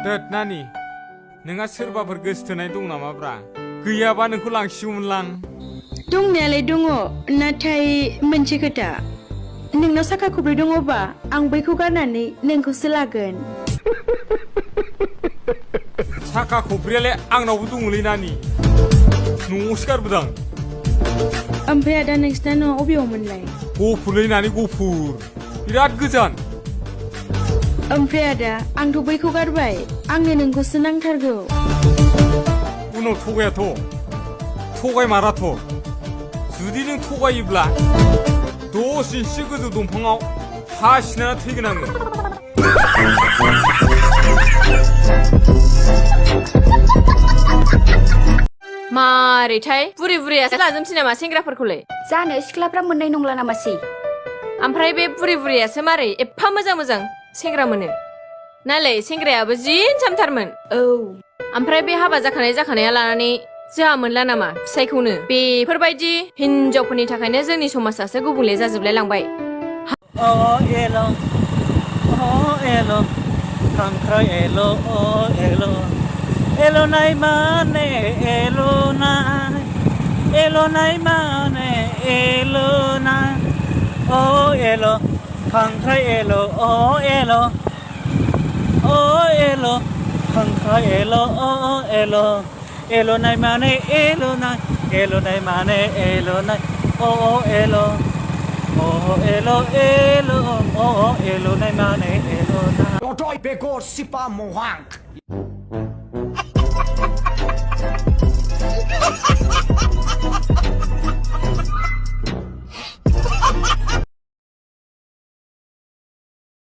दोद नानि नोंहा सोरबाफोर गोसथोनाय दं नामाब्रा गैयाबा नोंखौ लांसिगौमोनलां दंनायालाय दङ नाथाय मोनसे खोथा नोंनाव साखा खब्रै दङबा आं बैखौ गारनानै नोंखौसो लागोन साखा खब्रैयालाय आंनावबो दङलै नानि न'आवसो गारबोदां ओमफ्राय आदा नोंसिना न'आ अबेयावमोनलाय गफुरलै नानि गफुर बिराद गोजान ओमफ्राय आदा आंथ' बैखौ गारबाय आंनो नोंखौसो नांथारगौ उनाव थगायमाराथ' जुदि नों थगायोब्ला 10 इन्सि गोजौ दंफाङाव फासिना थैगोन आङो मारैथाय बुरि बुरियासो लाजोबसै नामा सेंग्राफोरखौलाय जानो सिख्लाफ्रा मोननाय नंला नामासै ओमफ्राय बे बुरि बुरियासो मारै एफा मोजां मोजां सेंग्रा मोनो नालाय सेंग्रायाबो जि सामथारमोन औ ओमफ्राय बे हाबा जाखानाया लानानै जोंहा मोनला नामा फिसायखौनो बेफोरबायदि हिनजावफोरनि थाखायनो जोंनि समाजासो गुबुंले जाजोबलाय लांबाय खांख्राइ एल'नाय माने एल'नाय माने एल'नाय अ एल' खांख्राइ एल' अ एल' खांख्राइ एल' एल'नाय माने एल'नाय माने एल'नाय अ एल' एल'नाय माने एल'नाय Dodoi begor sipa mohang.